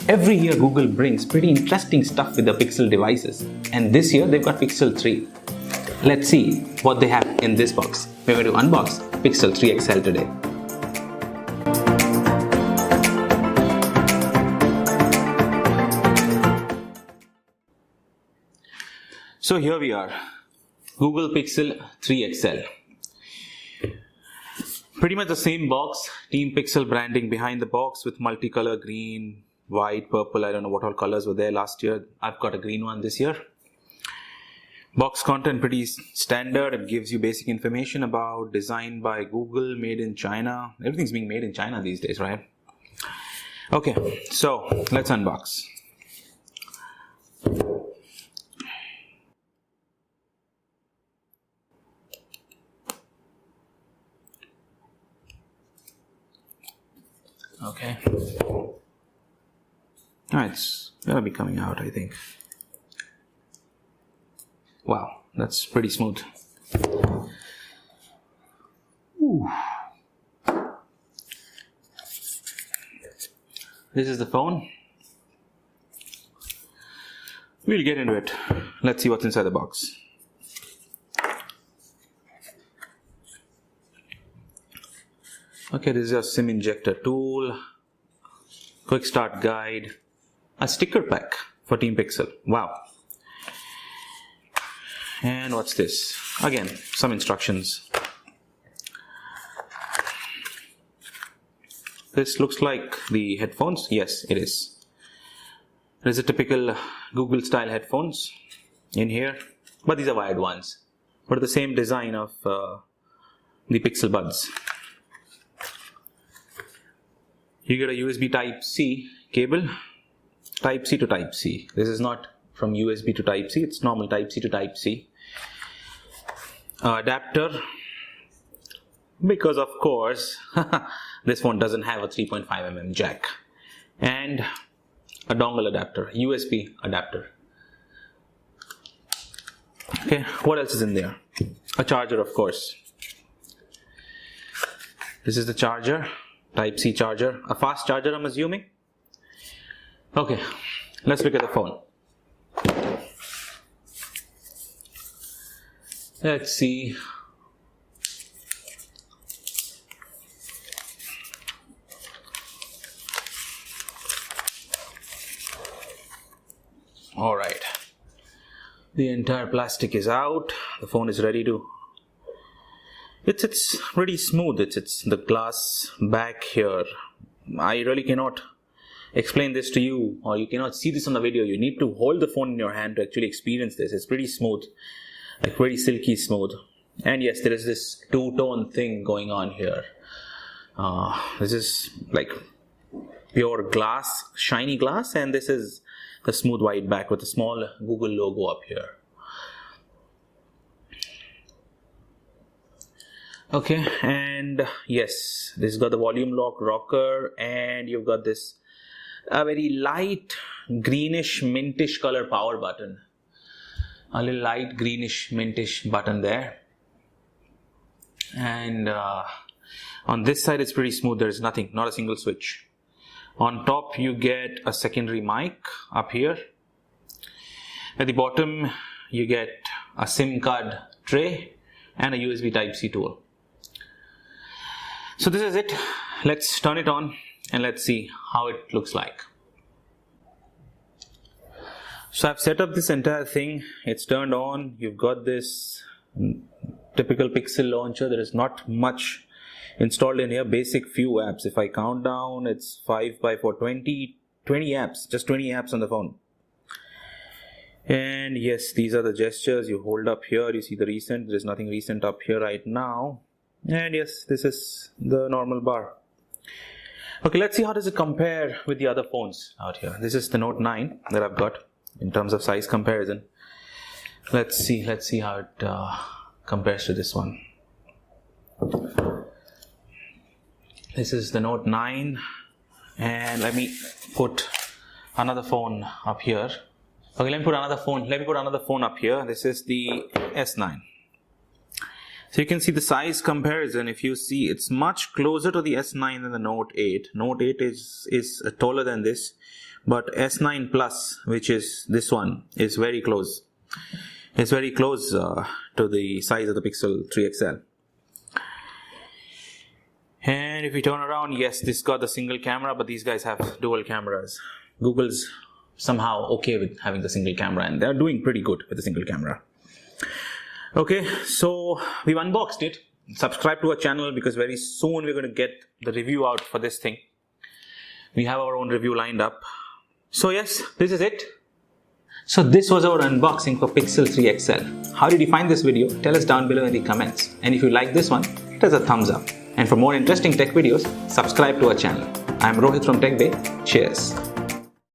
Every year Google brings pretty interesting stuff with the Pixel devices, and this year they've got Pixel 3. Let's see what they have in this box. We're going to unbox Pixel 3 XL today. So here we are, Google Pixel 3 XL. Pretty much the same box, Team Pixel branding behind the box with multicolor green, white, purple, I don't know what all colors were there last year. I've got a green one this year. Box content pretty standard. It gives you basic information about designed by Google, made in China. Everything's being made in China these days, right? Okay, so let's unbox. Okay. It's gonna be coming out, I think. Wow, that's pretty smooth. Ooh. This is the phone. We'll get into it. Let's see what's inside the box. Okay, this is a SIM injector tool, quick start guide, a sticker pack for Team Pixel. Wow. And what's this? Again, some instructions. This looks like the headphones. Yes, it is. It is a typical Google style headphones in here, but these are wired ones. But the same design of the Pixel Buds. You get a USB Type-C cable, Type-C to Type-C. This is not from USB to Type-C, it's normal Type-C to Type-C. Adapter, because of course this phone doesn't have a 3.5mm jack. And a dongle adapter, USB adapter. Okay, what else is in there? A charger, of course. This is the charger. Type-C charger, a fast charger I'm assuming. Okay, let's look at the phone. Let's see. Alright, the entire plastic is out. The phone is ready to It's pretty smooth. It's the glass back here. I really cannot explain this to you, or you cannot see this on the video. You need to hold the phone in your hand to actually experience this. It's pretty smooth, like very silky smooth. And yes, there is this two-tone thing going on here. This is like pure glass, shiny glass, and this is the smooth white back with a small Google logo up here. Okay, and yes, this has got the volume lock rocker, and you've got this a very light greenish mintish color power button. A little light greenish mintish button there. And on this side it's pretty smooth. There's nothing, not a single switch. On top you get a secondary mic up here. At the bottom you get a SIM card tray and a USB Type-C tool. So this is it. Let's turn it on and let's see how it looks like. So I've set up this entire thing. It's turned on. You've got this typical Pixel launcher. There is not much installed in here. Basic few apps. If I count down, it's 5 by 4, 20 apps. Just 20 apps on the phone. And yes, these are the gestures. You hold up here. You see the recent. There is nothing recent up here right now. And yes, this is the normal bar. Okay, let's see how does it compare with the other phones out here. This is the Note 9 that I've got in terms of size comparison. Let's see how it compares to this one. This is the Note 9, and let me put another phone up here. Okay, let me put another phone up here. This is the S9. So you can see the size comparison. If you see, it's much closer to the S9 than the Note 8. Note 8 is taller than this, but S9 Plus, which is this one, is very close. It's very close to the size of the Pixel 3 XL. And if we turn around, yes, this got the single camera, but these guys have dual cameras. Google's somehow okay with having the single camera, and they're doing pretty good with the single camera. Okay, so we've unboxed it. Subscribe to our channel because very soon we're going to get the review out for this thing. We have our own review lined up. So yes, this is it. So this was our unboxing for Pixel 3 XL. How did you find this video? Tell us down below in the comments. And if you like this one, hit us a thumbs up. And for more interesting tech videos, subscribe to our channel. I'm Rohit from TechBay. Cheers.